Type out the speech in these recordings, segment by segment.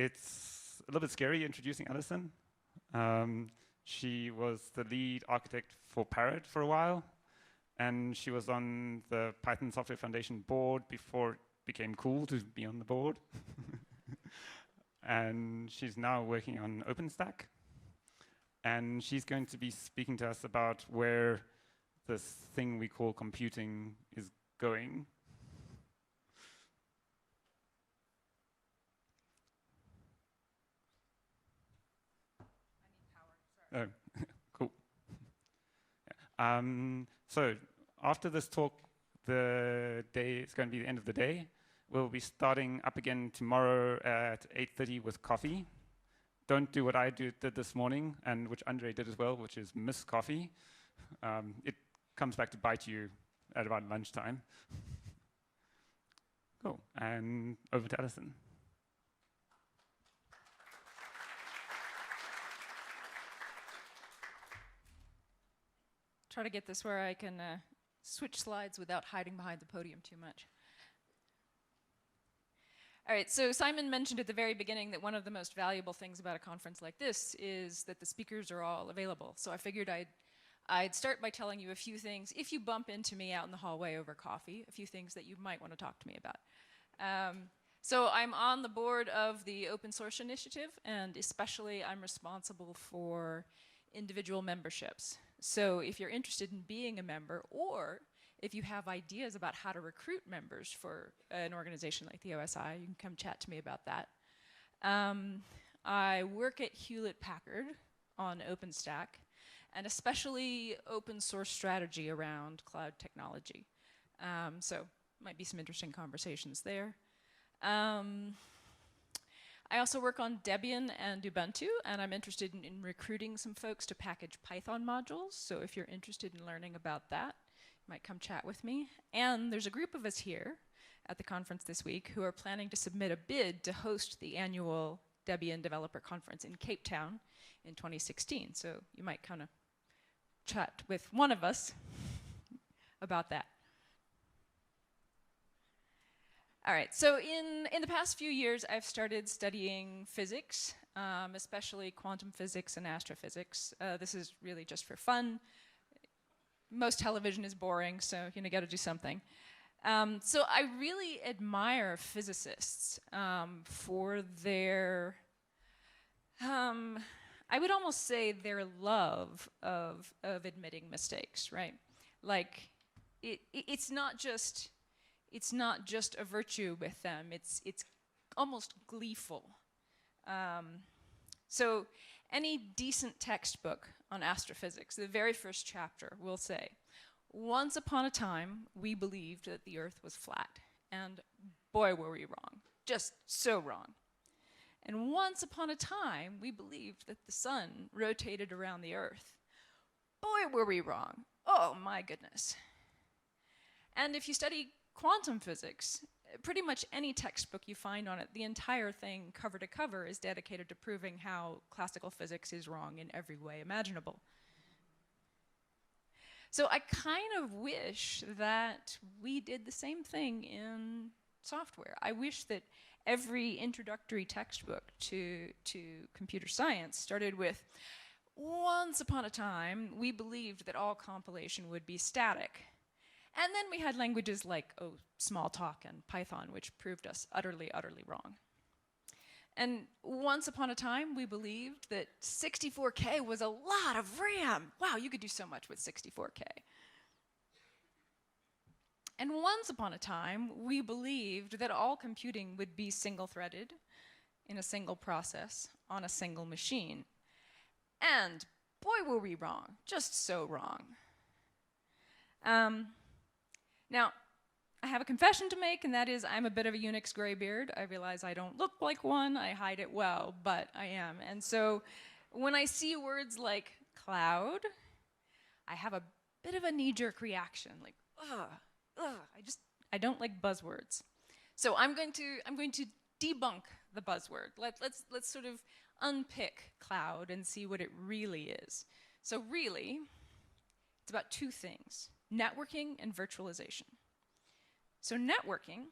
it's a little bit scary introducing Alison. She was the lead architect for Parrot for a while, and she was on the Python Software Foundation board before it became cool to be on the board. And she's now working on OpenStack. And she's going to be speaking to us about where this thing we call computing is going. I need power, sorry. Oh, cool. Yeah. So after this talk, the day is going to be the end of the day. We'll be starting up again tomorrow at 8:30 with coffee. Don't do what I did this morning, and which Andre did as well, which is miss coffee. It comes back to bite you at about lunchtime. Cool, and over to Alison. Try to get this where I can switch slides without hiding behind the podium too much. All right, so Simon mentioned at the very beginning that one of the most valuable things about a conference like this is that the speakers are all available. So I figured I'd start by telling you a few things, if you bump into me out in the hallway over coffee, a few things that you might want to talk to me about. So I'm on the board of the Open Source Initiative, and especially I'm responsible for individual memberships. So if you're interested in being a member, or if you have ideas about how to recruit members for an organization like the OSI, you can come chat to me about that. I work at Hewlett-Packard on OpenStack, and especially open source strategy around cloud technology. So might be some interesting conversations there. I also work on Debian and Ubuntu, and I'm interested in recruiting some folks to package Python modules. So if you're interested in learning about that, you might come chat with me. And there's a group of us here at the conference this week who are planning to submit a bid to host the annual Debian Developer Conference in Cape Town in 2016. So you might kind of chat with one of us about that. All right, so in the past few years, I've started studying physics, especially quantum physics and astrophysics. This is really just for fun. Most television is boring, so you got to do something. So I really admire physicists for their, I would almost say their love of admitting mistakes, right? Like, it's not just a virtue with them, it's almost gleeful. So any decent textbook on astrophysics, the very first chapter will say, once upon a time, we believed that the Earth was flat. And boy, were we wrong. Just so wrong. And once upon a time, we believed that the sun rotated around the Earth. Boy, were we wrong. Oh, my goodness. And if you study quantum physics, pretty much any textbook you find on it, the entire thing, cover to cover, is dedicated to proving how classical physics is wrong in every way imaginable. So I kind of wish that we did the same thing in software. I wish that every introductory textbook to computer science started with, once upon a time, we believed that all compilation would be static. And then we had languages like Smalltalk and Python, which proved us utterly, utterly wrong. And once upon a time, we believed that 64K was a lot of RAM. Wow, you could do so much with 64K. And once upon a time, we believed that all computing would be single-threaded in a single process on a single machine. And boy, were we wrong, just so wrong. Now, I have a confession to make, and that is I'm a bit of a Unix graybeard. I realize I don't look like one, I hide it well, but I am. And so when I see words like cloud, I have a bit of a knee-jerk reaction, like, I don't like buzzwords. So I'm going to debunk the buzzword. Let's sort of unpick cloud and see what it really is. So really, it's about two things: networking and virtualization. So networking,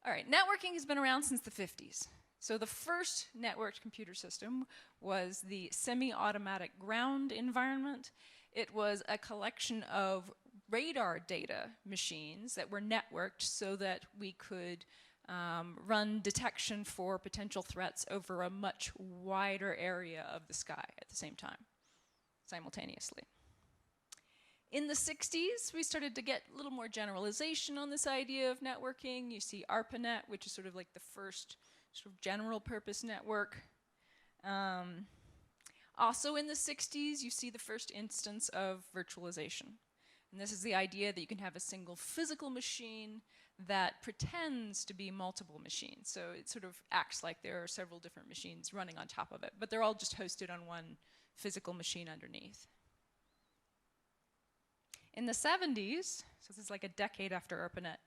all right, networking has been around since the 50s. So the first networked computer system was the semi-automatic ground environment. It was a collection of radar data machines that were networked so that we could run detection for potential threats over a much wider area of the sky at the same time, simultaneously. In the 60s, we started to get a little more generalization on this idea of networking. You see ARPANET, which is sort of like the first sort of general purpose network. Also in the 60s, you see the first instance of virtualization. And this is the idea that you can have a single physical machine that pretends to be multiple machines. So it sort of acts like there are several different machines running on top of it, but they're all just hosted on one physical machine underneath. In the 70s, so this is like a decade after ARPANET,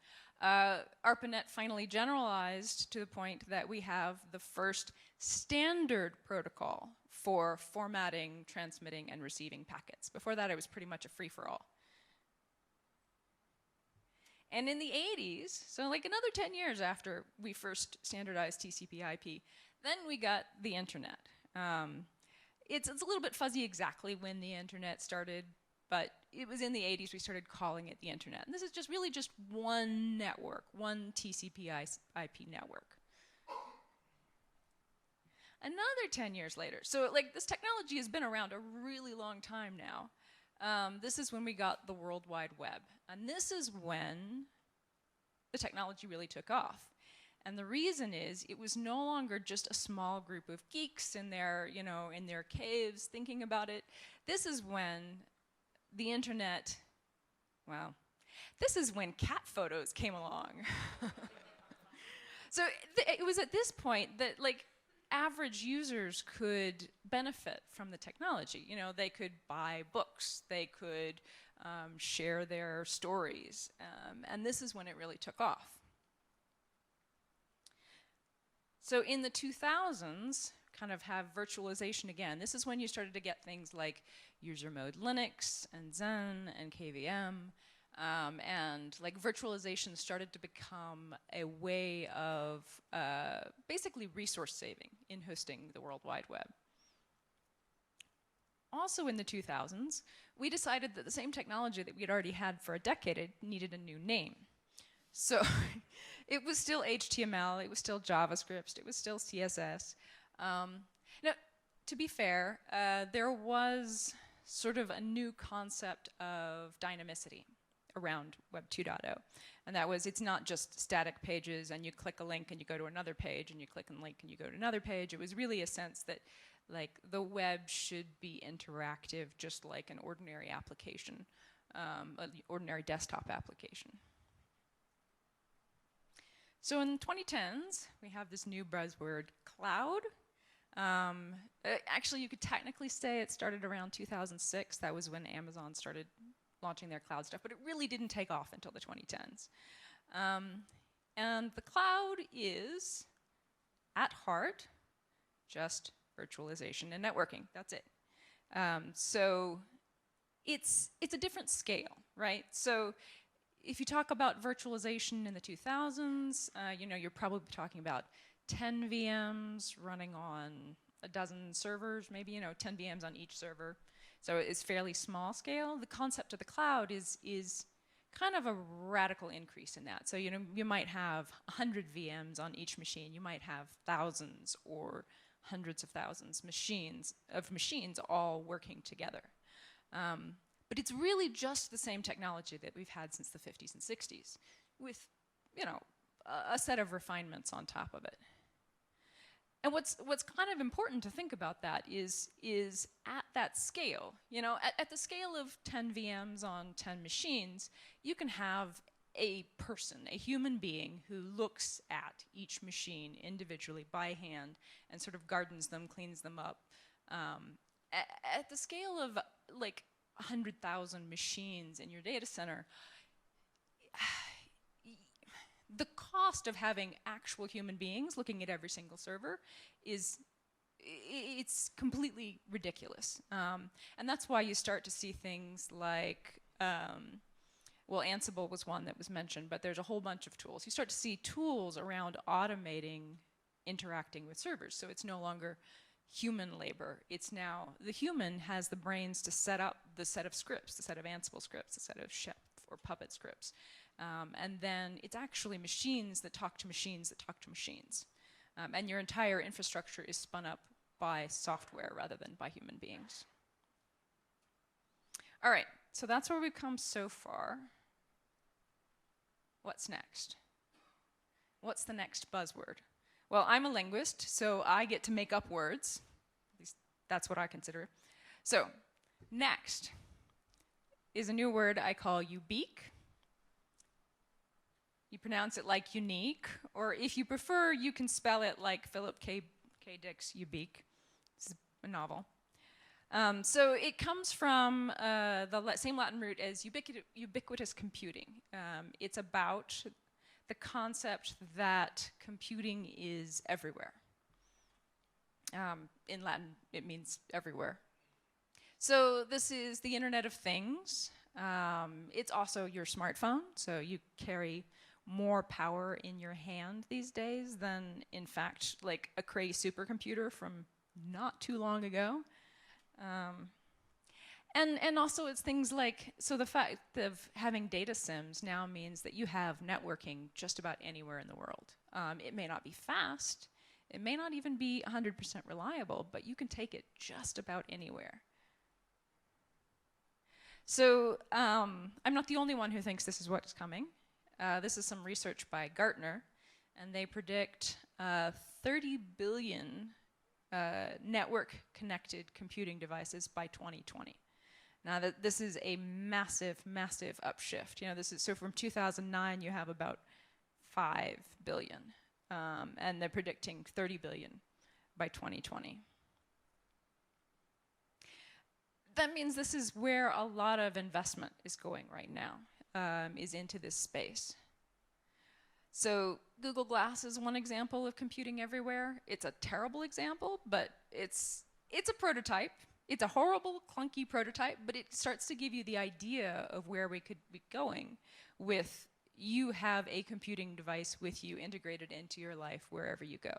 ARPANET finally generalized to the point that we have the first standard protocol for formatting, transmitting, and receiving packets. Before that, it was pretty much a free-for-all. And in the 80s, so like another 10 years after we first standardized TCP/IP, then we got the internet. It's a little bit fuzzy exactly when the internet started, but it was in the 80s we started calling it the internet. And this is just really just one network, one TCP/IP network. Another 10 years later, so like this technology has been around a really long time now. This is when we got the World Wide Web. And this is when the technology really took off. And the reason is it was no longer just a small group of geeks in their, you know, in their caves thinking about it. This is when the internet, well, this is when cat photos came along. So it was at this point that like average users could benefit from the technology. You know, they could buy books, they could share their stories, and this is when it really took off. So in the 2000s, kind of have virtualization again. This is when you started to get things like user mode Linux and Zen and KVM, and like virtualization started to become a way of basically resource saving in hosting the World Wide Web. Also in the 2000s, we decided that the same technology that we had already had for a decade, it needed a new name. So it was still HTML, it was still JavaScript, it was still CSS. Now, to be fair, there was sort of a new concept of dynamicity around Web 2.0. And that was, it's not just static pages and you click a link and you go to another page and you click a link and you go to another page. It was really a sense that like the web should be interactive just like an ordinary application, an ordinary desktop application. So in 2010s, we have this new buzzword, cloud. Actually, you could technically say it started around 2006. That was when Amazon started launching their cloud stuff, but it really didn't take off until the 2010s. And the cloud is, at heart, just virtualization and networking. That's it. So it's a different scale, right? So if you talk about virtualization in the 2000s, you know, you're probably talking about 10 VMs running on a dozen servers, maybe, you know, 10 VMs on each server. So it's fairly small scale. The concept of the cloud is kind of a radical increase in that. So, you know, you might have 100 VMs on each machine. You might have thousands or hundreds of thousands machines all working together. But it's really just the same technology that we've had since the 50s and 60s with, you know, a set of refinements on top of it. And what's kind of important to think about that is at that scale, you know, at the scale of 10 VMs on 10 machines, you can have a person, a human being who looks at each machine individually by hand and sort of gardens them, cleans them up. At the scale of like 100,000 machines in your data center, the cost of having actual human beings looking at every single server it's completely ridiculous. And that's why you start to see things like, well, Ansible was one that was mentioned, but there's a whole bunch of tools. You start to see tools around automating interacting with servers. So it's no longer human labor. It's now the human has the brains to set up the set of scripts, the set of Ansible scripts, the set of Chef or Puppet scripts. And then it's actually machines that talk to machines that talk to machines. And your entire infrastructure is spun up by software rather than by human beings. All right, so that's where we've come so far. What's next? What's the next buzzword? Well, I'm a linguist, so I get to make up words. At least that's what I consider. So, next is a new word I call ubique. You pronounce it like unique, or if you prefer, you can spell it like Philip K. Dick's Ubique. It's a novel. So it comes from the same Latin root as ubiquitous computing. It's about the concept that computing is everywhere. In Latin, it means everywhere. So this is the Internet of Things. It's also your smartphone, so you carry more power in your hand these days than, in fact, like a Cray supercomputer from not too long ago. And also it's things like, so the fact of having data SIMs now means that you have networking just about anywhere in the world. It may not be fast, it may not even be 100% reliable, but you can take it just about anywhere. So I'm not the only one who thinks this is what's coming. This is some research by Gartner, and they predict 30 billion network-connected computing devices by 2020. Now, this is a massive, massive upshift. You know, this is so from 2009, you have about 5 billion, and they're predicting 30 billion by 2020. That means this is where a lot of investment is going right now, is into this space. So Google Glass is one example of computing everywhere. It's a terrible example, but it's a prototype. It's a horrible, clunky prototype, but it starts to give you the idea of where we could be going with you have a computing device with you integrated into your life wherever you go.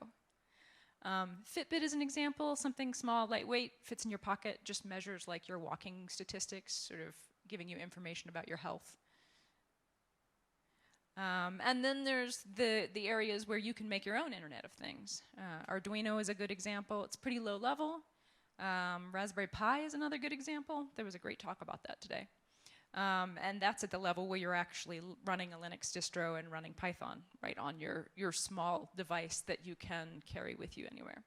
Fitbit is an example, something small, lightweight, fits in your pocket, just measures like your walking statistics, sort of giving you information about your health. And then there's the areas where you can make your own Internet of Things. Arduino is a good example. It's pretty low level. Raspberry Pi is another good example. There was a great talk about that today. And that's at the level where you're actually running a Linux distro and running Python right on your small device that you can carry with you anywhere.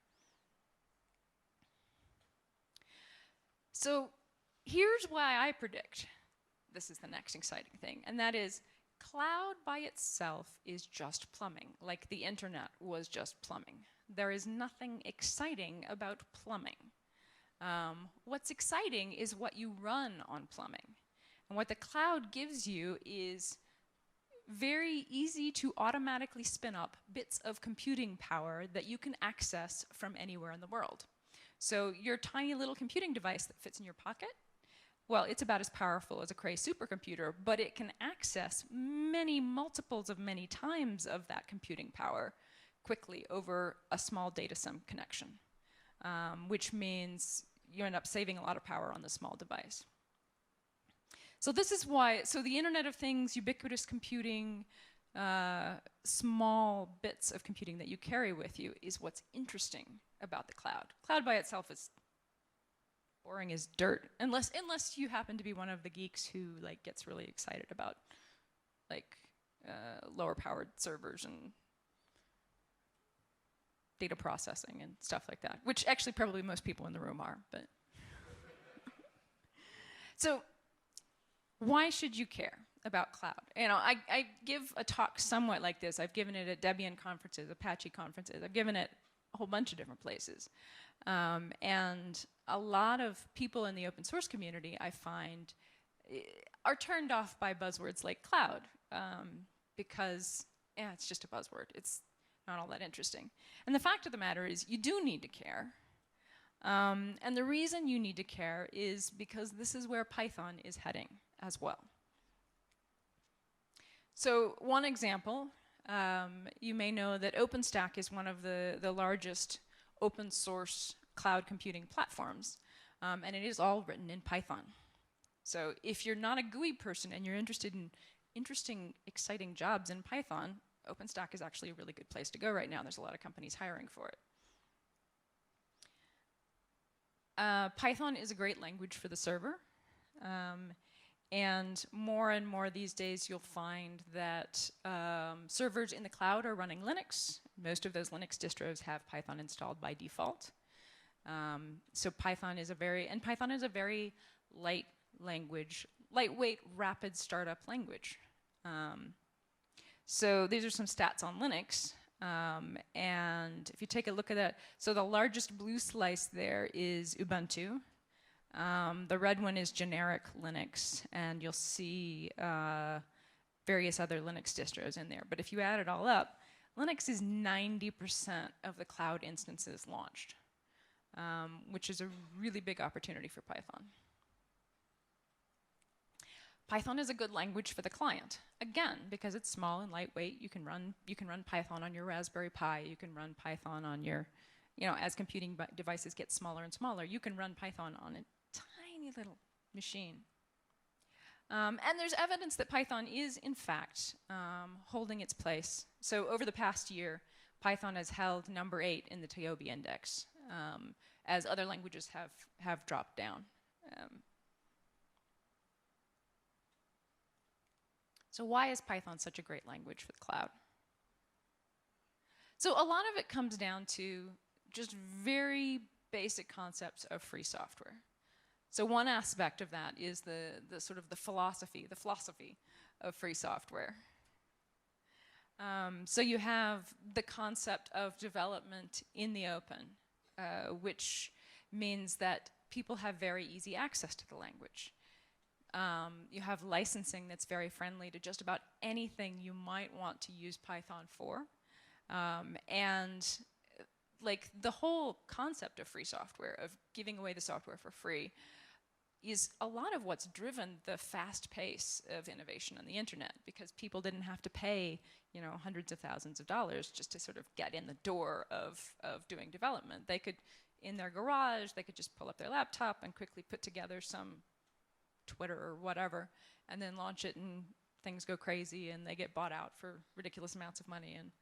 So here's why I predict this is the next exciting thing, and that is cloud by itself is just plumbing, like the internet was just plumbing. There is nothing exciting about plumbing. What's exciting is what you run on plumbing. And what the cloud gives you is very easy to automatically spin up bits of computing power that you can access from anywhere in the world. So your tiny little computing device that fits in your pocket, well, it's about as powerful as a Cray supercomputer, but it can access many multiples of many times of that computing power quickly over a small data SIM connection, which means you end up saving a lot of power on the small device. So this is why, so the Internet of Things, ubiquitous computing, small bits of computing that you carry with you is what's interesting about the cloud. Cloud by itself is boring as dirt, unless you happen to be one of the geeks who like gets really excited about like lower powered servers and data processing and stuff like that, which actually probably most people in the room are, but. So why should you care about cloud? You know, I give a talk somewhat like this. I've given it at Debian conferences, Apache conferences. I've given it a whole bunch of different places. And a lot of people in the open source community, I find, are turned off by buzzwords like cloud because, yeah, it's just a buzzword. It's not all that interesting. And the fact of the matter is you do need to care. And the reason you need to care is because this is where Python is heading as well. So one example you may know that OpenStack is one of the largest open source cloud computing platforms, and it is all written in Python. So if you're not a GUI person and you're interested in interesting, exciting jobs in Python, OpenStack is actually a really good place to go right now. There's a lot of companies hiring for it. Python is a great language for the server. And more these days you'll find that servers in the cloud are running Linux. Most of those Linux distros have Python installed by default. So Python is a very light language, lightweight, rapid startup language. So these are some stats on Linux. And if you take a look at that, so the largest blue slice there is Ubuntu. The red one is generic Linux, and you'll see various other Linux distros in there. But if you add it all up, Linux is 90% of the cloud instances launched, which is a really big opportunity for Python. Python is a good language for the client. Again, because it's small and lightweight, you can run Python on your Raspberry Pi, you can run Python on your, as computing devices get smaller and smaller, you can run Python on a tiny little machine. And there's evidence that Python is, in fact, holding its place. So over the past year, Python has held number 8 in the TOBE index, as other languages have dropped down. So why is Python such a great language for the cloud? So a lot of it comes down to just very basic concepts of free software. So one aspect of that is the sort of the philosophy of free software. So you have the concept of development in the open, which means that people have very easy access to the language. You have licensing that's very friendly to just about anything you might want to use Python for. And like the whole concept of free software, of giving away the software for free, is a lot of what's driven the fast pace of innovation on the internet, because people didn't have to pay, hundreds of thousands of dollars just to sort of get in the door of doing development. They could, in their garage, they could just pull up their laptop and quickly put together some Twitter or whatever, and then launch it, and things go crazy, and they get bought out for ridiculous amounts of money. And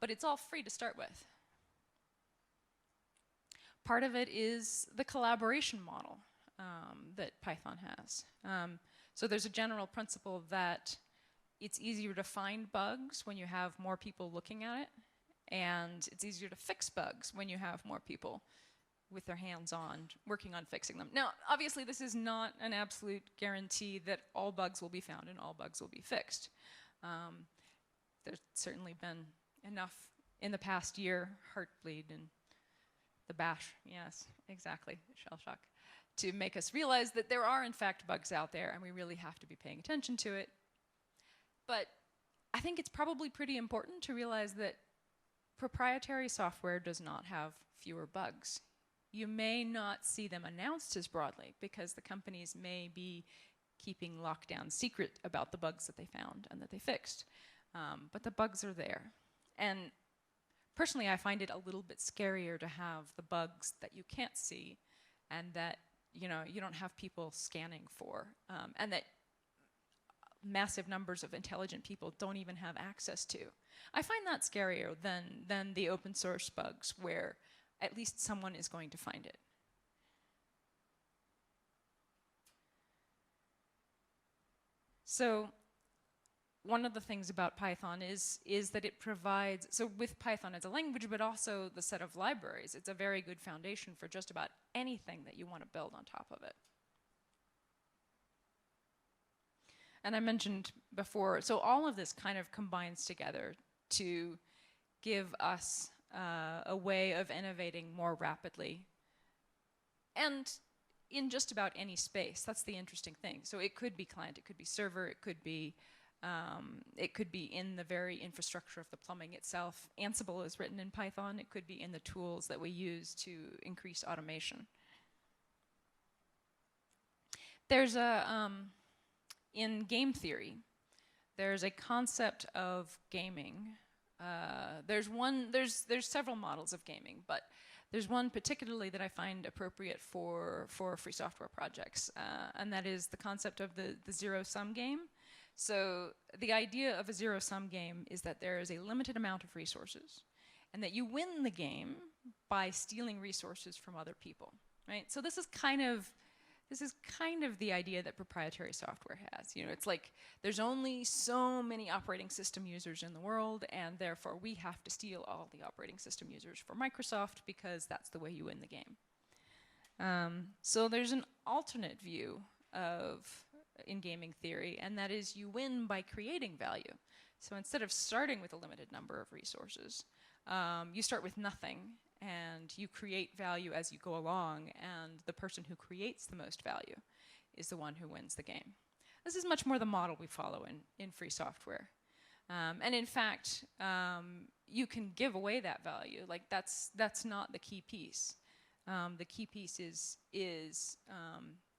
but it's all free to start with. Part of it is the collaboration model that Python has. So there's a general principle that it's easier to find bugs when you have more people looking at it, and it's easier to fix bugs when you have more people with their hands on, working on fixing them. Now, obviously, this is not an absolute guarantee that all bugs will be found and all bugs will be fixed. There's certainly been enough in the past year, Heartbleed and the bash, yes, exactly, shell shock, to make us realize that there are, in fact, bugs out there, and we really have to be paying attention to it. But I think it's probably pretty important to realize that proprietary software does not have fewer bugs. You may not see them announced as broadly because the companies may be keeping lockdown secret about the bugs that they found and that they fixed. But the bugs are there. And personally, I find it a little bit scarier to have the bugs that you can't see and that you don't have people scanning for, and that massive numbers of intelligent people don't even have access to. I find that scarier than the open source bugs where at least someone is going to find it. So one of the things about Python is that it provides, so with Python as a language, but also the set of libraries, it's a very good foundation for just about anything that you want to build on top of it. And I mentioned before, so all of this kind of combines together to give us a way of innovating more rapidly and in just about any space. That's the interesting thing. So it could be client, it could be server, it could be in the very infrastructure of the plumbing itself. Ansible is written in Python. It could be in the tools that we use to increase automation. There's in game theory, there's a concept of gaming. There's several models of gaming, but there's one particularly that I find appropriate for free software projects, and that is the concept of the zero-sum game. So the idea of a zero-sum game is that there is a limited amount of resources, and that you win the game by stealing resources from other people, right? So this is kind of the idea that proprietary software has. You know, it's like there's only so many operating system users in the world, and therefore we have to steal all the operating system users for Microsoft because that's the way you win the game. So there's an alternate view in gaming theory, and that is you win by creating value. So instead of starting with a limited number of resources, you start with nothing, and you create value as you go along, and the person who creates the most value is the one who wins the game. This is much more the model we follow in free software. And in fact, you can give away that value. Like that's not the key piece. The key piece is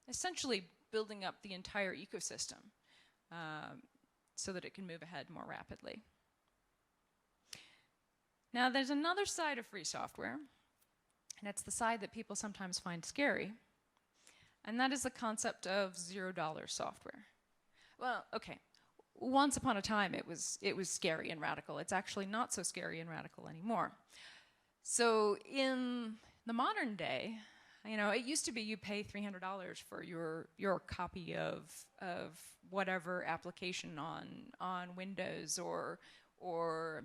essentially building up the entire ecosystem so that it can move ahead more rapidly. Now, there's another side of free software, and it's the side that people sometimes find scary, and that is the concept of $0 software. Well, okay, once upon a time it was scary and radical. It's actually not so scary and radical anymore. So in the modern day, you know, it used to be you pay $300 for your copy of whatever application on Windows or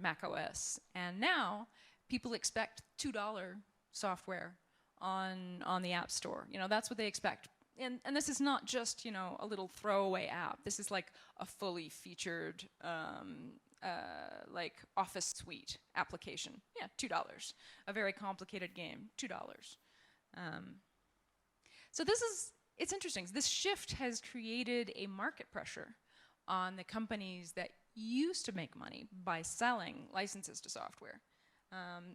Mac OS, and now people expect $2 software on the App Store. You know, that's what they expect. And this is not just, you know, a little throwaway app. This is like a fully featured like Office Suite application. Yeah, $2. A very complicated game, $2. So it's interesting. This shift has created a market pressure on the companies that used to make money by selling licenses to software.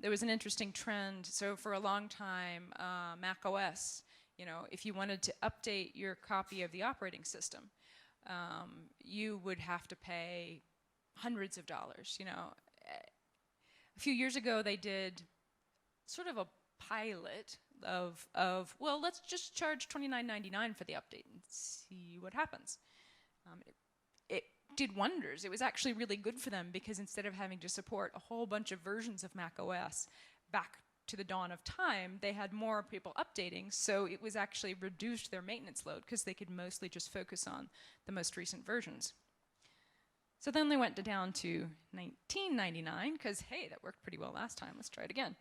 There was an interesting trend. So for a long time, Mac OS, you know, if you wanted to update your copy of the operating system, you would have to pay hundreds of dollars. You know, a few years ago they did sort of a pilot of well, let's just charge $29.99 for the update and see what happens. It did wonders. It was actually really good for them because instead of having to support a whole bunch of versions of Mac OS back to the dawn of time, they had more people updating, so it was actually reduced their maintenance load because they could mostly just focus on the most recent versions. So then they went down to $19.99 because, hey, that worked pretty well last time. Let's try it again.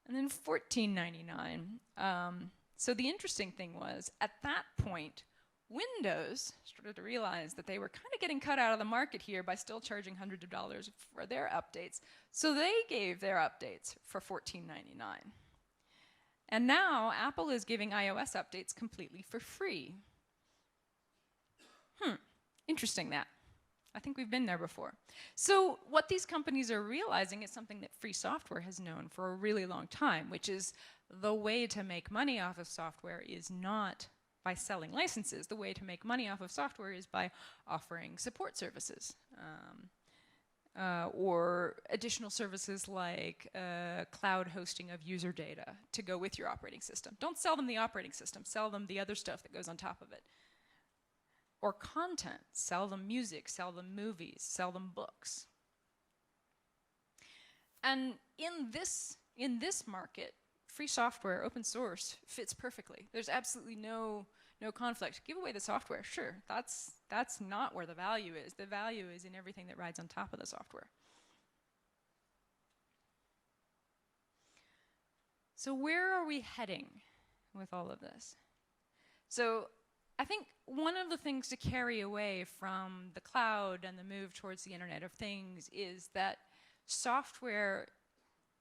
And then $14.99. So the interesting thing was, at that point, Windows started to realize that they were kind of getting cut out of the market here by still charging hundreds of dollars for their updates. So they gave their updates for $14.99. And now Apple is giving iOS updates completely for free. Interesting that. I think we've been there before. So what these companies are realizing is something that free software has known for a really long time, which is the way to make money off of software is not by selling licenses. The way to make money off of software is by offering support services or additional services like cloud hosting of user data to go with your operating system. Don't sell them the operating system, sell them the other stuff that goes on top of it. Or content, sell them music, sell them movies, sell them books. And in this market, free software, open source, fits perfectly. There's absolutely no conflict. Give away the software, sure. That's not where the value is. The value is in everything that rides on top of the software. So where are we heading with all of this? So I think one of the things to carry away from the cloud and the move towards the Internet of Things is that software,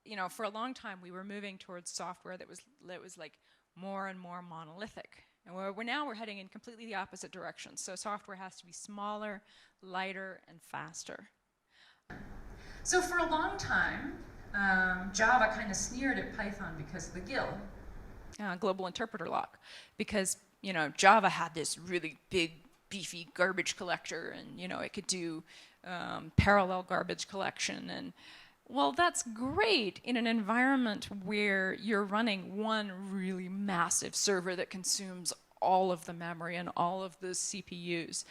you know, for a long time we were moving towards software that was like more and more monolithic. And we're heading in completely the opposite direction. So software has to be smaller, lighter, and faster. So for a long time, Java kind of sneered at Python because of the GIL, global interpreter lock, because you know, Java had this really big, beefy garbage collector, and you know, it could do parallel garbage collection. And well, that's great in an environment where you're running one really massive server that consumes all of the memory and all of the CPUs.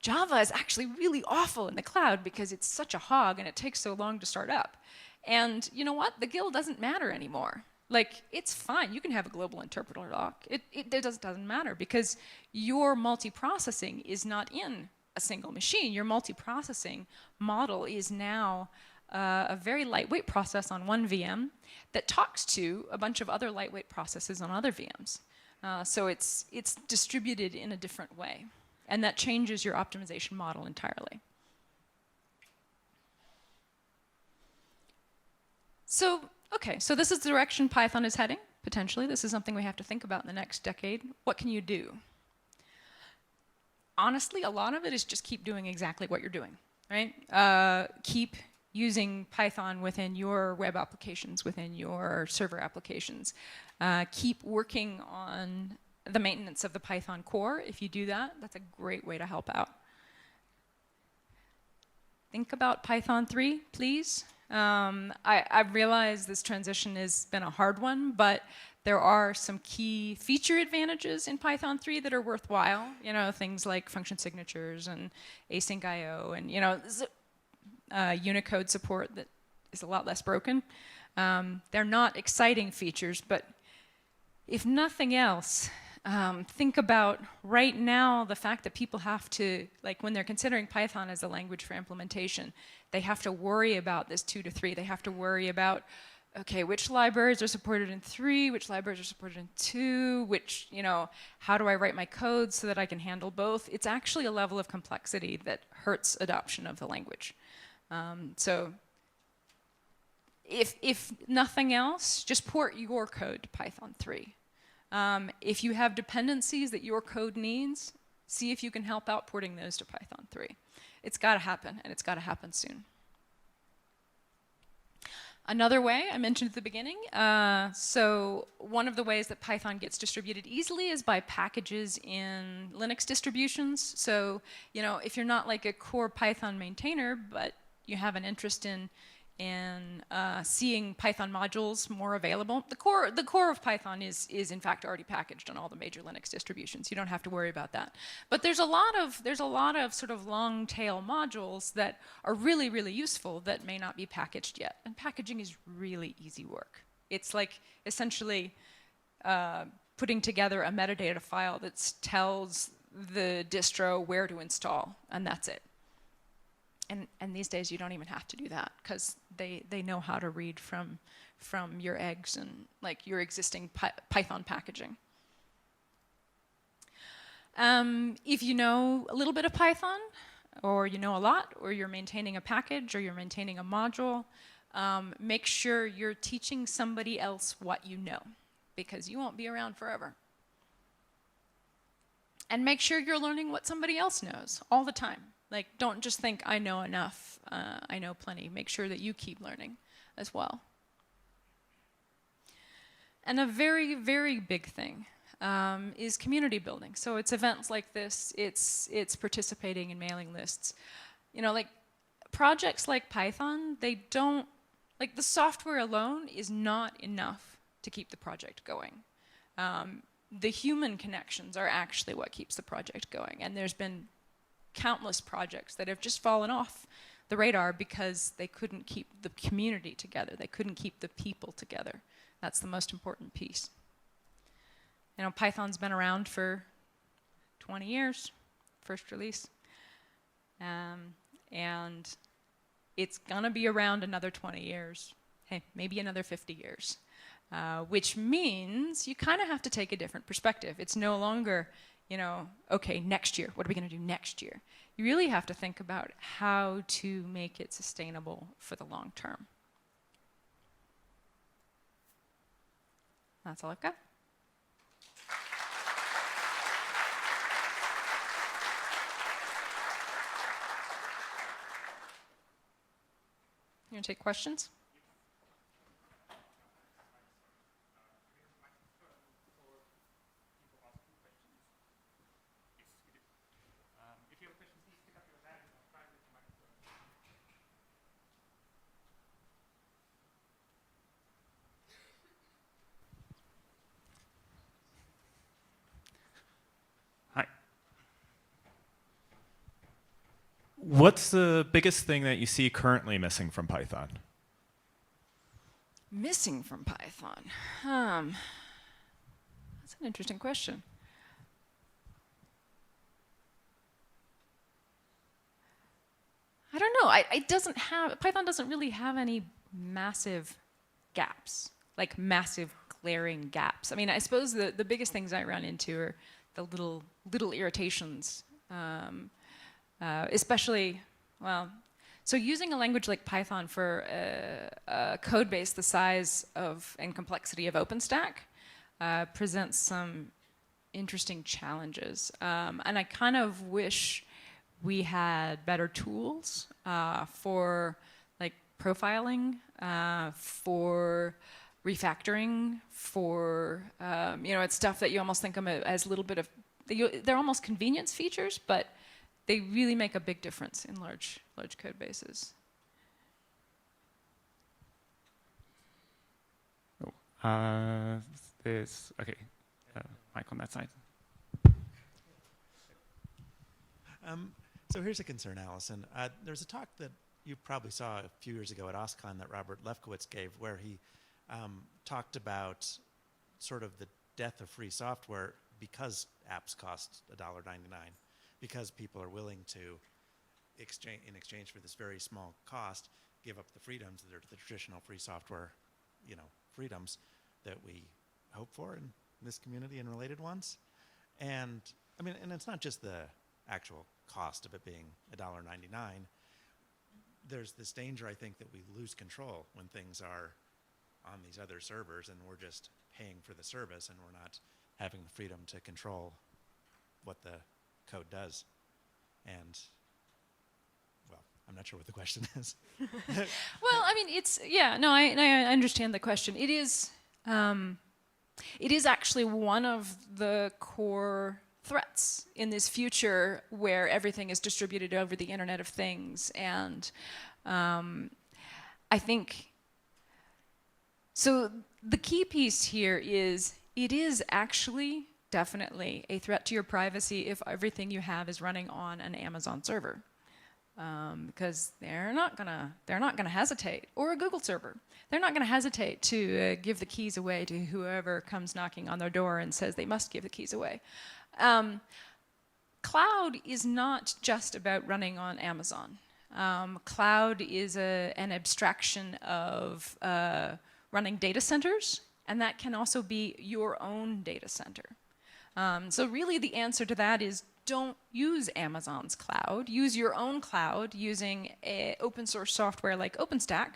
Java is actually really awful in the cloud because it's such a hog and it takes so long to start up. And you know what? The GIL doesn't matter anymore. Like, it's fine. You can have a global interpreter lock. It doesn't matter because your multiprocessing is not in a single machine. Your multiprocessing model is now a very lightweight process on one VM that talks to a bunch of other lightweight processes on other VMs. So it's distributed in a different way. And that changes your optimization model entirely. So, okay, so this is the direction Python is heading, potentially. This is something we have to think about in the next decade. What can you do? Honestly, a lot of it is just keep doing exactly what you're doing, right? Keep using Python within your web applications, within your server applications. Keep working on the maintenance of the Python core. If you do that, that's a great way to help out. Think about Python 3, please. I realize this transition has been a hard one, but there are some key feature advantages in Python 3 that are worthwhile. You know, things like function signatures and async IO, and you know, Unicode support that is a lot less broken. They're not exciting features, but if nothing else, think about right now the fact that people have to, like when they're considering Python as a language for implementation, they have to worry about this 2 to 3. They have to worry about, okay, which libraries are supported in 3, which libraries are supported in 2, which, you know, how do I write my code so that I can handle both? It's actually a level of complexity that hurts adoption of the language. So if nothing else, just port your code to Python 3. If you have dependencies that your code needs, see if you can help out porting those to Python 3. It's got to happen, and it's got to happen soon. Another way I mentioned at the beginning, so one of the ways that Python gets distributed easily is by packages in Linux distributions. So, you know, if you're not like a core Python maintainer, but you have an interest in seeing Python modules more available. The core of Python is in fact already packaged on all the major Linux distributions. You don't have to worry about that. But there's a lot of sort of long tail modules that are really, really useful that may not be packaged yet. And packaging is really easy work. It's like essentially putting together a metadata file that tells the distro where to install, and that's it. And these days you don't even have to do that because they know how to read from your eggs and like your existing Python packaging. If you know a little bit of Python, or you know a lot, or you're maintaining a package, or you're maintaining a module, make sure you're teaching somebody else what you know, because you won't be around forever. And make sure you're learning what somebody else knows all the time. Like, don't just think, I know enough, I know plenty. Make sure that you keep learning as well. And a very, very big thing is community building. So it's events like this, it's participating in mailing lists. You know, like, projects like Python, they don't, like, the software alone is not enough to keep the project going. The human connections are actually what keeps the project going. And there's been countless projects that have just fallen off the radar because they couldn't keep the community together. They couldn't keep the people together. That's the most important piece. You know, Python's been around for 20 years, first release. And it's gonna be around another 20 years. Hey, maybe another 50 years. Which means you kind of have to take a different perspective. It's no longer, you know, okay, next year, what are we going to do next year? You really have to think about how to make it sustainable for the long term. That's all I've got. You want to take questions? What's the biggest thing that you see currently missing from Python? Missing from Python? That's an interesting question. I don't know. Python doesn't really have any massive gaps, like massive glaring gaps. I mean, I suppose the biggest things I run into are the little irritations, especially, well, so using a language like Python for a code base the size of and complexity of OpenStack presents some interesting challenges. And I kind of wish we had better tools for like profiling, for refactoring, for it's stuff that you almost think of as a little bit of, they're almost convenience features, but they really make a big difference in large code bases. There's, okay, mic on that side. So here's a concern, Allison. There's a talk that you probably saw a few years ago at OSCON that Robert Lefkowitz gave, where he talked about sort of the death of free software because apps cost $1.99, because people are willing to, in exchange for this very small cost, give up the freedoms that are the traditional free software, freedoms that we hope for in this community and related ones. And I mean, and it's not just the actual cost of it being $1.99. There's this danger, I think, that we lose control when things are on these other servers and we're just paying for the service and we're not having the freedom to control what the code does. And, well, I'm not sure what the question is. Well, I mean, I understand the question. It is actually one of the core threats in this future where everything is distributed over the Internet of Things. And I think, so the key piece here is it is actually definitely a threat to your privacy if everything you have is running on an Amazon server. Because they're not gonna hesitate, or a Google server. They're not gonna hesitate to give the keys away to whoever comes knocking on their door and says they must give the keys away. Cloud is not just about running on Amazon. Cloud is an abstraction of running data centers, and that can also be your own data center. So really the answer to that is don't use Amazon's cloud. Use your own cloud using open source software like OpenStack,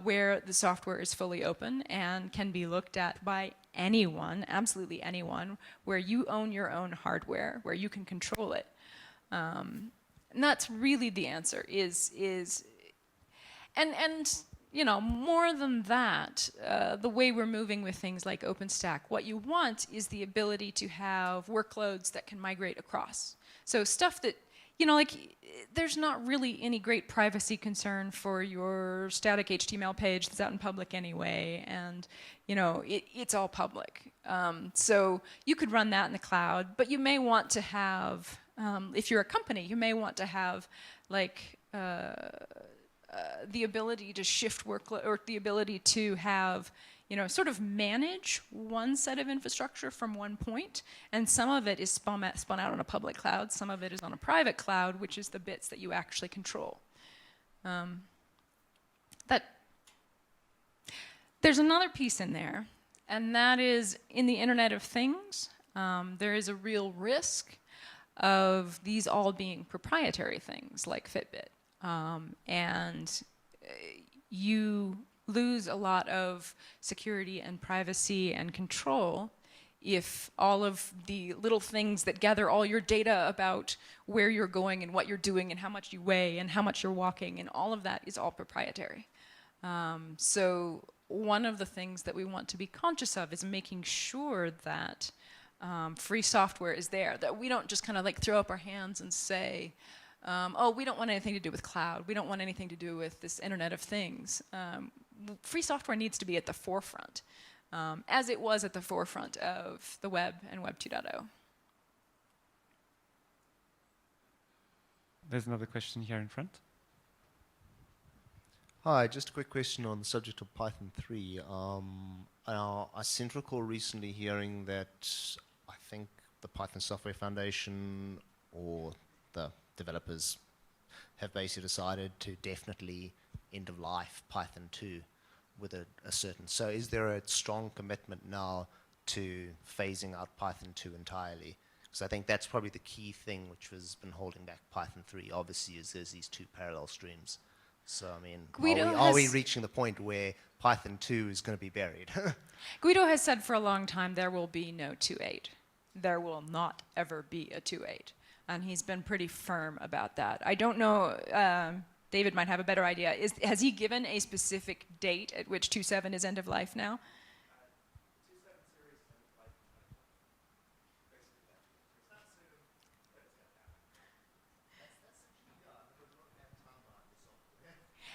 where the software is fully open and can be looked at by anyone, absolutely anyone, where you own your own hardware, where you can control it. And that's really the answer, and more than that, the way we're moving with things like OpenStack, what you want is the ability to have workloads that can migrate across. So stuff that, there's not really any great privacy concern for your static HTML page that's out in public anyway, and it's all public. So you could run that in the cloud, but you may want to have, if you're a company, you may want to have the ability to shift workload, or the ability to have, sort of manage one set of infrastructure from one point, and some of it is spun out on a public cloud, some of it is on a private cloud, which is the bits that you actually control. There's another piece in there, and that is in the Internet of Things, there is a real risk of these all being proprietary things like Fitbit. And you lose a lot of security and privacy and control if all of the little things that gather all your data about where you're going and what you're doing and how much you weigh and how much you're walking and all of that is all proprietary. So one of the things that we want to be conscious of is making sure that free software is there, that we don't just kind of like throw up our hands and say, oh, we don't want anything to do with cloud. We don't want anything to do with this Internet of Things. Free software needs to be at the forefront, as it was at the forefront of the web and Web 2.0. There's another question here in front. Hi, just a quick question on the subject of Python 3. I seem to recall recently hearing that I think the Python Software Foundation or the developers have basically decided to definitely end of life Python 2 with a certain. So is there a strong commitment now to phasing out Python 2 entirely? Because I think that's probably the key thing which has been holding back Python 3, obviously, is there's these two parallel streams. So, I mean, are we reaching the point where Python 2 is going to be buried? Guido has said for a long time there will be no 2.8. There will not ever be a 2.8. And he's been pretty firm about that. I don't know, David might have a better idea. Has he given a specific date at which 2.7 is end of life now?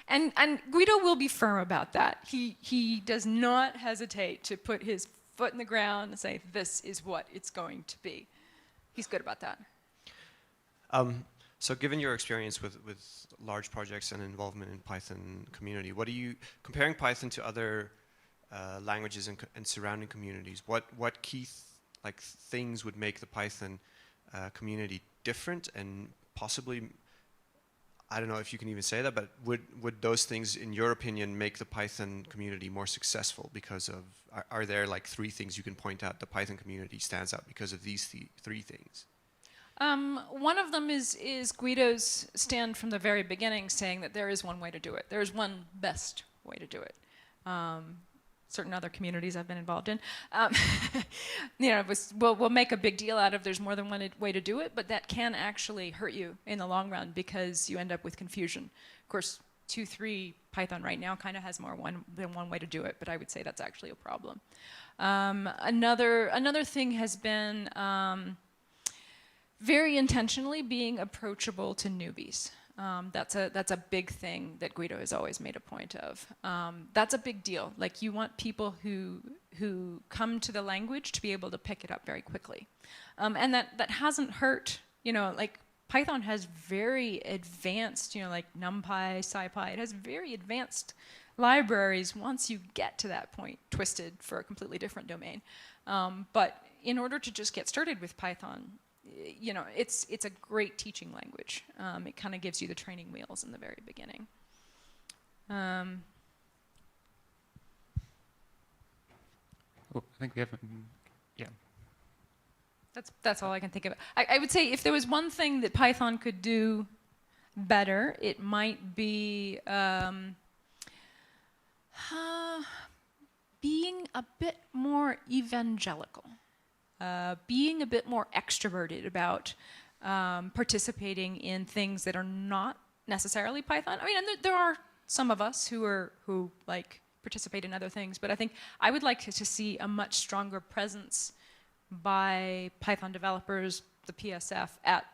And Guido will be firm about that. He does not hesitate to put his foot in the ground and say, this is what it's going to be. He's good about that. So given your experience with large projects and involvement in Python community, what are you, comparing Python to other languages and surrounding communities, what key things would make the Python community different and possibly, I don't know if you can even say that, but would those things, in your opinion, make the Python community more successful because of, are there like 3 things you can point out the Python community stands out because of these 3 things? One of them is Guido's stand from the very beginning saying that there is one way to do it. There is one best way to do it. Certain other communities I've been involved in, we'll make a big deal out of there's more than one way to do it, but that can actually hurt you in the long run because you end up with confusion. Of course, 2.3 Python right now kind of has more than one way to do it, but I would say that's actually a problem. Another thing has been very intentionally being approachable to newbies. That's a big thing that Guido has always made a point of. That's a big deal. Like, you want people who come to the language to be able to pick it up very quickly. And that hasn't hurt, like Python has very advanced, like NumPy, SciPy, it has very advanced libraries once you get to that point, twisted for a completely different domain. But in order to just get started with Python, it's a great teaching language. It kind of gives you the training wheels in the very beginning. I think we have, yeah. That's all I can think of. I would say if there was one thing that Python could do better, it might be being a bit more evangelical. Being a bit more extroverted about participating in things that are not necessarily Python. I mean, and there are some of us who participate in other things, but I think I would like to see a much stronger presence by Python developers, the PSF, at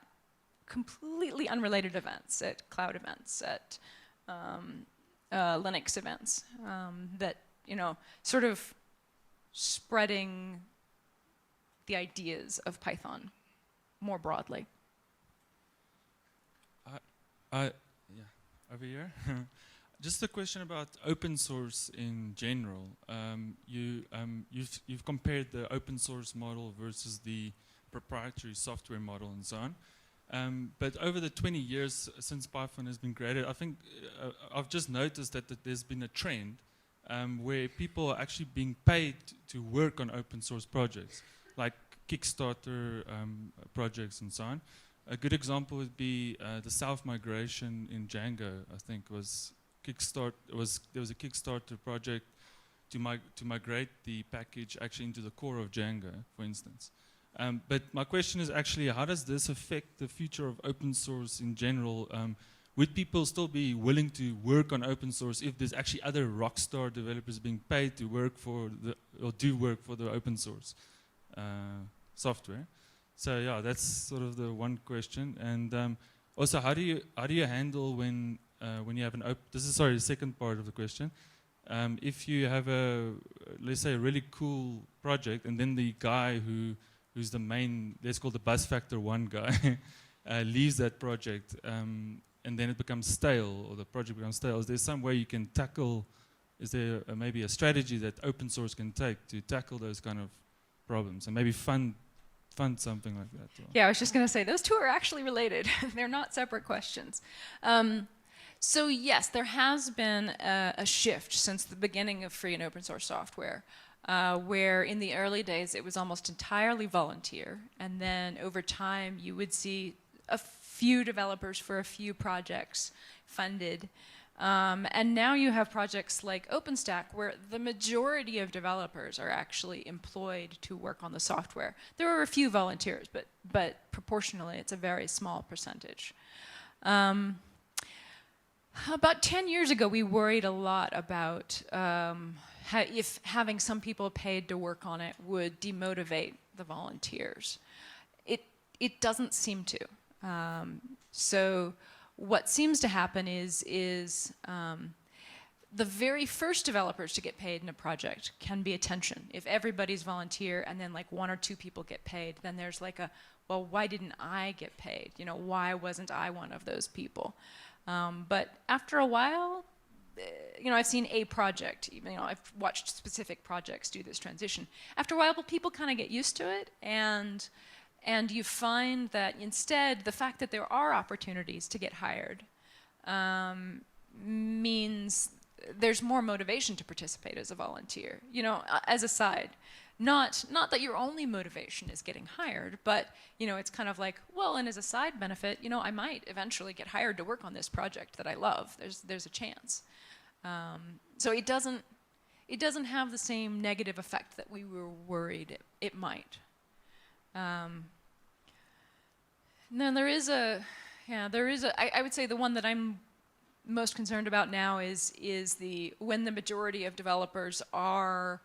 completely unrelated events, at cloud events, at Linux events, that sort of spreading the ideas of Python more broadly. Yeah, over here. Just a question about open source in general. You've compared the open source model versus the proprietary software model and so on. But over the 20 years since Python has been created, I think I've just noticed that there's been a trend where people are actually being paid to work on open source projects, like Kickstarter projects and so on. A good example would be the self-migration in Django. I think there was a Kickstarter project to migrate the package actually into the core of Django, for instance. But my question is actually, how does this affect the future of open source in general? Would people still be willing to work on open source if there's actually other rockstar developers being paid to work for do work for the open source software? So yeah, that's sort of the one question. And also, how do you handle when you have an open? This is the second part of the question. If you have let's say a really cool project, and then the guy who's the main, let's call the bus factor one guy, leaves that project and then it becomes stale, or the project becomes stale? Is there some way you can tackle? Is there maybe a strategy that open source can take to tackle those kind of problems and maybe fund something like that? Yeah, I was just going to say, those two are actually related. They're not separate questions. So yes, there has been a shift since the beginning of free and open source software, where in the early days it was almost entirely volunteer, and then over time you would see a few developers for a few projects funded. And now you have projects like OpenStack where the majority of developers are actually employed to work on the software. There are a few volunteers, but proportionally it's a very small percentage. About 10 years ago, we worried a lot about if having some people paid to work on it would demotivate the volunteers. It doesn't seem to. So what seems to happen is the very first developers to get paid in a project can be attention. If everybody's volunteer and then like one or two people get paid, then there's like a, well, why didn't I get paid? You know, why wasn't I one of those people? But after a while, you know, I've seen a project, you know, I've watched specific projects do this transition. After a while, people kind of get used to it, and you find that instead, the fact that there are opportunities to get hired means there's more motivation to participate as a volunteer. You know, as a side, not that your only motivation is getting hired, but you know, it's kind of like, well, and as a side benefit, you know, I might eventually get hired to work on this project that I love. There's a chance. So it doesn't have the same negative effect that we were worried it might. Then there is a, I would say the one that I'm most concerned about now is when the majority of developers are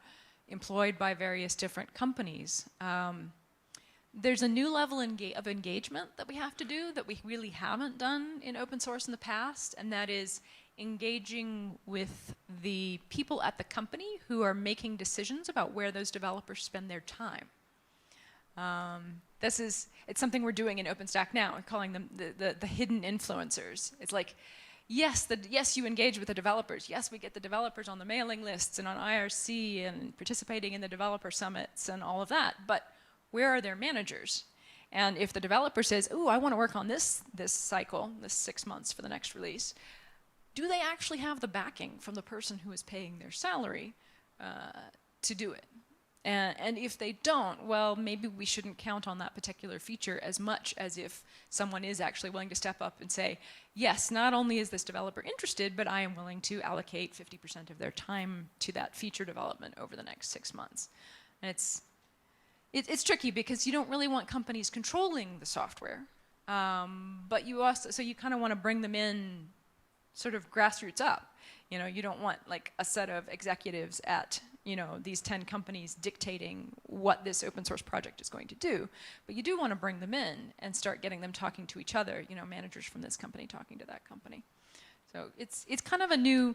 employed by various different companies. There's a new level of engagement that we have to do that we really haven't done in open source in the past, and that is engaging with the people at the company who are making decisions about where those developers spend their time. It's something we're doing in OpenStack now. We're calling them the hidden influencers. It's like, yes, you engage with the developers. Yes, we get the developers on the mailing lists and on IRC and participating in the developer summits and all of that, but where are their managers? And if the developer says, ooh, I want to work on this cycle, this 6 months for the next release, do they actually have the backing from the person who is paying their salary to do it? And if they don't, well, maybe we shouldn't count on that particular feature as much as if someone is actually willing to step up and say, yes, not only is this developer interested, but I am willing to allocate 50% of their time to that feature development over the next 6 months. And it's tricky because you don't really want companies controlling the software, but you also, so you kind of want to bring them in sort of grassroots up. You know, you don't want like a set of executives at, you know, these 10 companies dictating what this open source project is going to do. But you do want to bring them in and start getting them talking to each other, you know, managers from this company talking to that company. So it's kind of a new,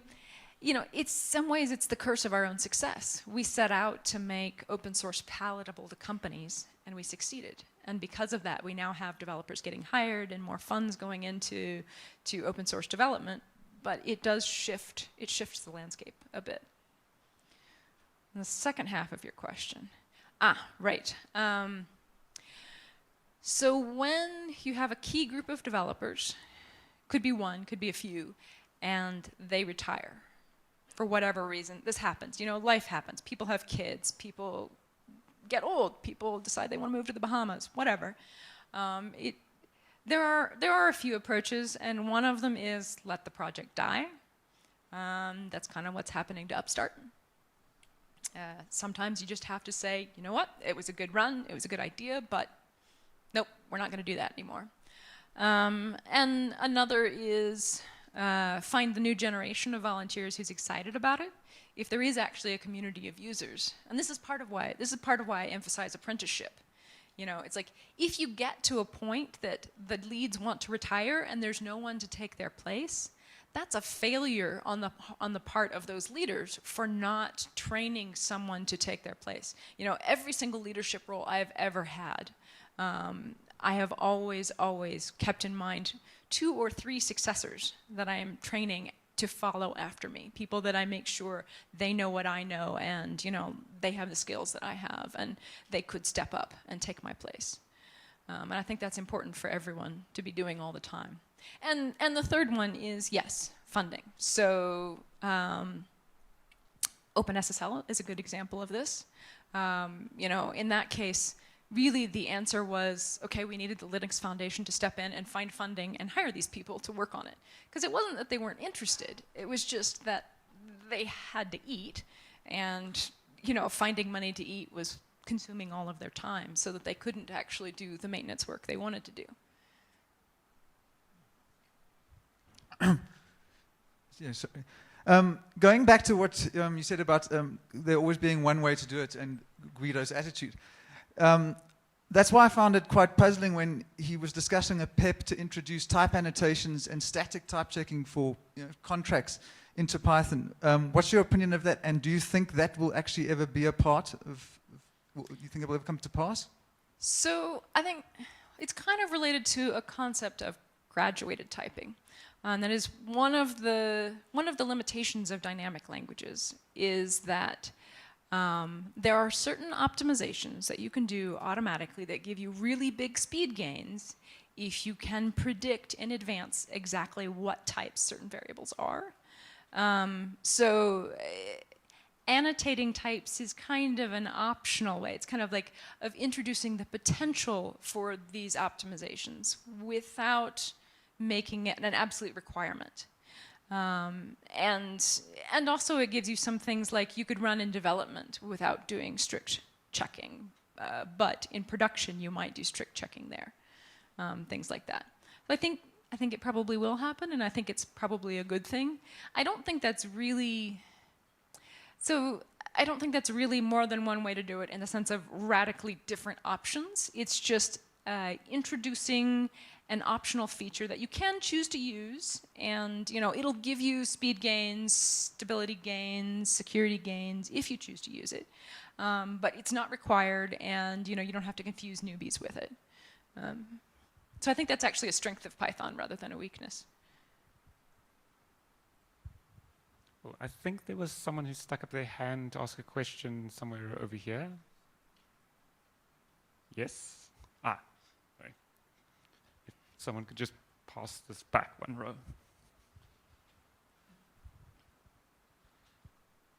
you know, it's some ways it's the curse of our own success. We set out to make open source palatable to companies, and we succeeded. And because of that, we now have developers getting hired and more funds going into open source development. But it does shift, it shifts the landscape a bit. And the second half of your question. Right. So when you have a key group of developers, could be one, could be a few, and they retire for whatever reason. This happens. You know, life happens. People have kids. People get old. People decide they want to move to the Bahamas. Whatever. There are a few approaches, and one of them is let the project die. That's kind of what's happening to Upstart. Sometimes you just have to say, you know what, it was a good run, it was a good idea, but nope, we're not going to do that anymore. And another is find the new generation of volunteers who's excited about it. If there is actually a community of users, and this is part of why I emphasize apprenticeship. You know, it's like if you get to a point that the leads want to retire and there's no one to take their place, that's a failure on the part of those leaders for not training someone to take their place. You know, every single leadership role I've ever had, I have always kept in mind 2 or 3 successors that I am training to follow after me, people that I make sure they know what I know and, you know, they have the skills that I have and they could step up and take my place. And I think that's important for everyone to be doing all the time. And the third one is, yes, funding. So OpenSSL is a good example of this. You know, in that case, really the answer was, okay, we needed the Linux Foundation to step in and find funding and hire these people to work on it. Because it wasn't that they weren't interested, it was just that they had to eat, and, you know, finding money to eat was consuming all of their time so that they couldn't actually do the maintenance work they wanted to do. Yeah, sorry. Going back to what you said about there always being one way to do it and Guido's attitude. That's why I found it quite puzzling when he was discussing a PEP to introduce type annotations and static type checking for, you know, contracts into Python. What's your opinion of that? And do you think that will actually ever be a part of, you think it will ever come to pass? So I think it's kind of related to a concept of graduated typing. And that is one of the limitations of dynamic languages is that there are certain optimizations that you can do automatically that give you really big speed gains if you can predict in advance exactly what types certain variables are. Annotating types is kind of an optional way. It's kind of like of introducing the potential for these optimizations without making it an absolute requirement. And also it gives you some things like you could run in development without doing strict checking, but in production you might do strict checking there, things like that. But I think it probably will happen, and I think it's probably a good thing. I don't think that's really more than one way to do it in the sense of radically different options. It's just introducing an optional feature that you can choose to use, and, you know, it'll give you speed gains, stability gains, security gains if you choose to use it. But it's not required, and, you know, you don't have to confuse newbies with it. So I think that's actually a strength of Python rather than a weakness. Well, I think there was someone who stuck up their hand to ask a question somewhere over here. Yes? Ah, sorry. If someone could just pass this back one row.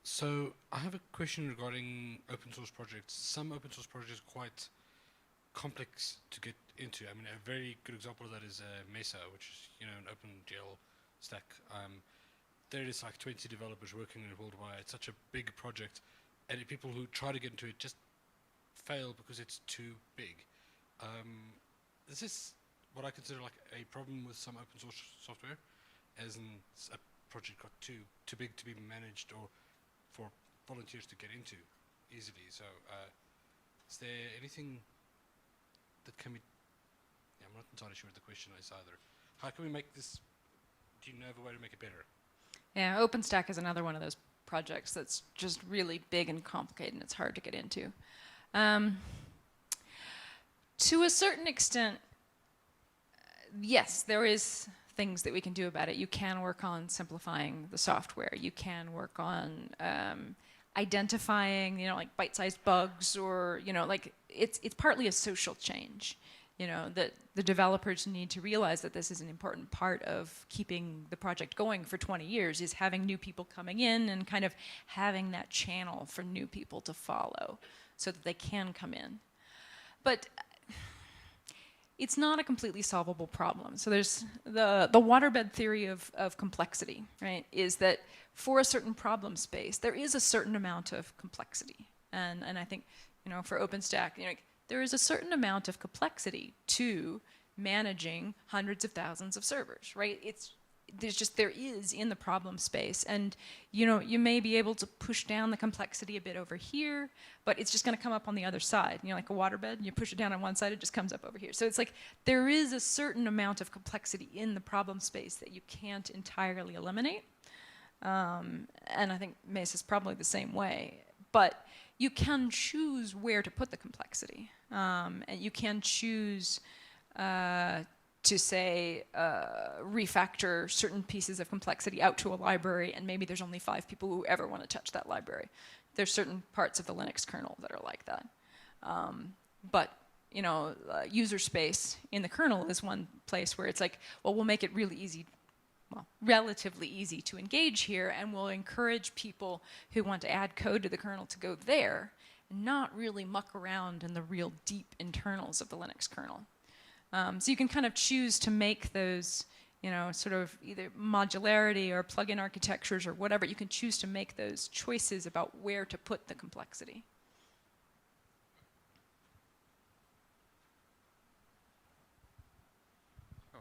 So I have a question regarding open source projects. Some open source projects are quite complex to get into. I mean, a very good example of that is Mesa, which is, you know, an OpenGL stack. There is like 20 developers working on it worldwide. It's such a big project, and people who try to get into it just fail because it's too big. This is what I consider like a problem with some open source software, as in a project got too big to be managed or for volunteers to get into easily. So is there anything that can be... Yeah, I'm not entirely sure what the question is either. How can we make this... Do you know of a way to make it better? Yeah, OpenStack is another one of those projects that's just really big and complicated and it's hard to get into. To a certain extent, yes, there is things that we can do about it. You can work on simplifying the software. You can work on identifying, you know, like bite-sized bugs, or, you know, like it's partly a social change. You know, that the developers need to realize that this is an important part of keeping the project going for 20 years, is having new people coming in and kind of having that channel for new people to follow so that they can come in. But it's not a completely solvable problem. So there's the waterbed theory of complexity, right? Is that for a certain problem space, there is a certain amount of complexity. And I think, you know, for OpenStack, you know, there is a certain amount of complexity to managing hundreds of thousands of servers, right? There is in the problem space, and, you know, you may be able to push down the complexity a bit over here, but it's just going to come up on the other side. You know, like a waterbed, you push it down on one side, it just comes up over here. So it's like there is a certain amount of complexity in the problem space that you can't entirely eliminate, and I think Mesa is probably the same way. But you can choose where to put the complexity, and you can choose to say refactor certain pieces of complexity out to a library, and maybe there's only 5 people who ever want to touch that library. There's certain parts of the Linux kernel that are like that. But you know, user space in the kernel is one place where it's like, well, we'll make it really easy, well, relatively easy to engage here, and we'll encourage people who want to add code to the kernel to go there, and not really muck around in the real deep internals of the Linux kernel. So you can kind of choose to make those, you know, sort of either modularity or plug-in architectures or whatever. You can choose to make those choices about where to put the complexity.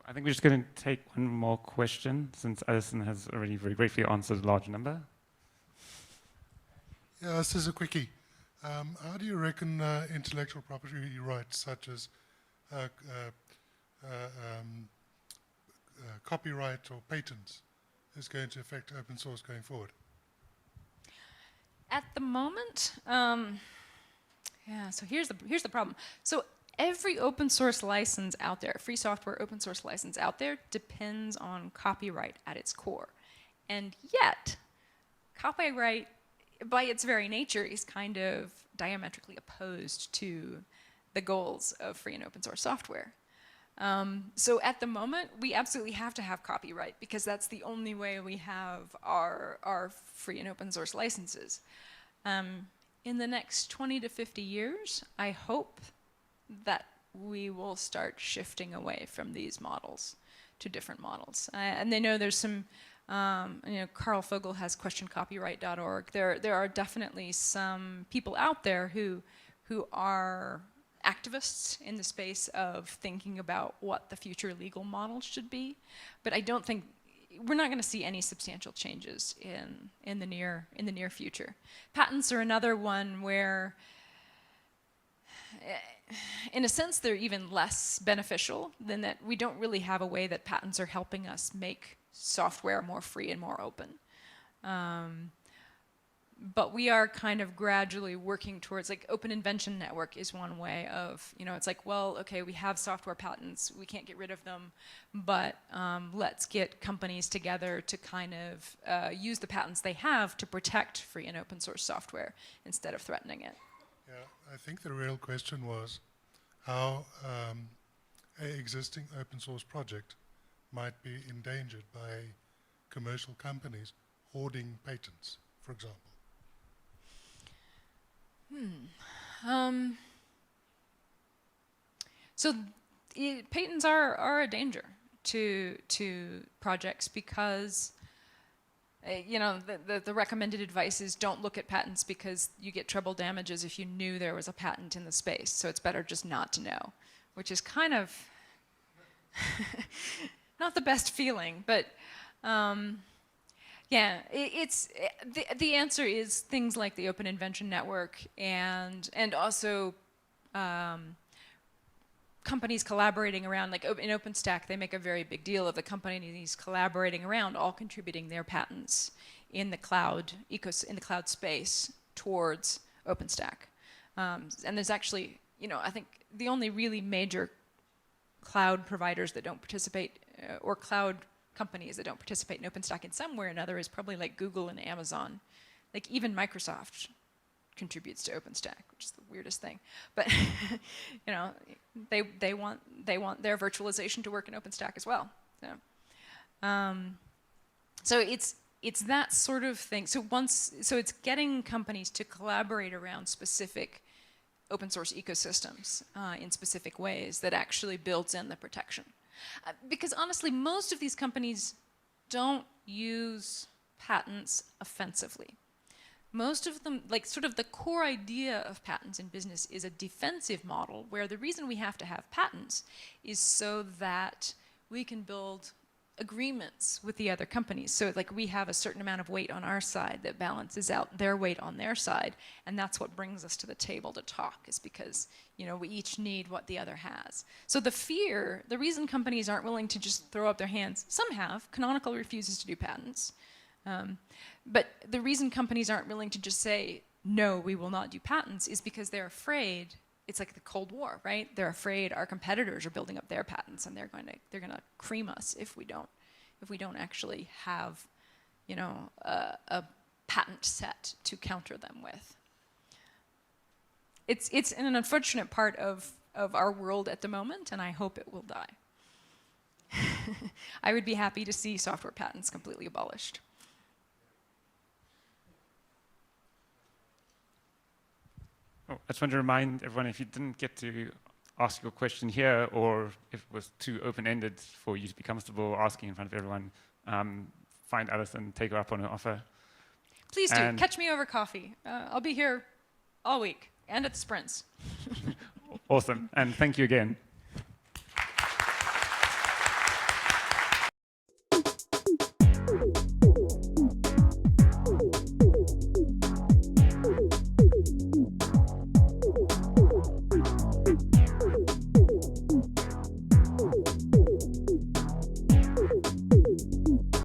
I think we're just going to take one more question, since Alison has already very briefly answered a large number. Yeah, this is a quickie. How do you reckon intellectual property rights, such as copyright or patents, is going to affect open source going forward? At the moment, yeah, so here's the problem. So every open source license out there, free software open source license out there, depends on copyright at its core. And yet, copyright, by its very nature, is kind of diametrically opposed to the goals of free and open source software. So at the moment, we absolutely have to have copyright, because that's the only way we have our free and open source licenses. In the next 20 to 50 years, I hope that we will start shifting away from these models to different models. And they know there's some, you know, Carl Fogel has questioncopyright.org. There are definitely some people out there who are activists in the space of thinking about what the future legal model should be. But I don't think, we're not going to see any substantial changes in the near future. Patents are another one where, in a sense, they're even less beneficial than that. We don't really have a way that patents are helping us make software more free and more open. But we are kind of gradually working towards, like, Open Invention Network is one way of, you know, it's like, well, okay, we have software patents, we can't get rid of them, but let's get companies together to kind of use the patents they have to protect free and open source software instead of threatening it. Yeah, I think the real question was how an existing open source project might be endangered by commercial companies hoarding patents, for example. So patents are a danger to projects, because you know, the recommended advice is don't look at patents, because you get treble damages if you knew there was a patent in the space. So it's better just not to know, which is kind of not the best feeling. But yeah, the answer is things like the Open Invention Network, and also companies collaborating around, like in OpenStack, they make a very big deal of the companies collaborating around, all contributing their patents in the cloud in the cloud space towards OpenStack. And there's actually, you know, I think the only really major cloud providers that don't participate, or cloud companies that don't participate in OpenStack in some way or another, is probably like Google and Amazon. Like even Microsoft contributes to OpenStack, which is the weirdest thing. But you know, they want their virtualization to work in OpenStack as well. So it's that sort of thing. So it's getting companies to collaborate around specific open source ecosystems in specific ways that actually builds in the protection. Because honestly, most of these companies don't use patents offensively. Most of them, like sort of the core idea of patents in business is a defensive model, where the reason we have to have patents is so that we can build agreements with the other companies. So like we have a certain amount of weight on our side that balances out their weight on their side, and that's what brings us to the table to talk, is because, you know, we each need what the other has. So the reason companies aren't willing to just throw up their hands, some have, Canonical refuses to do patents, but the reason companies aren't willing to just say, no, we will not do patents, is because they're afraid it's like the Cold War, right? They're afraid our competitors are building up their patents, and they're going to cream us if we don't actually have, you know, a patent set to counter them with. It's an unfortunate part of our world at the moment, and I hope it will die. I would be happy to see software patents completely abolished. Oh, I just want to remind everyone, if you didn't get to ask your question here, or if it was too open-ended for you to be comfortable asking in front of everyone, find Alison, take her up on her offer. Please do. Catch me over coffee. I'll be here all week and at the sprints. Awesome. And thank you again.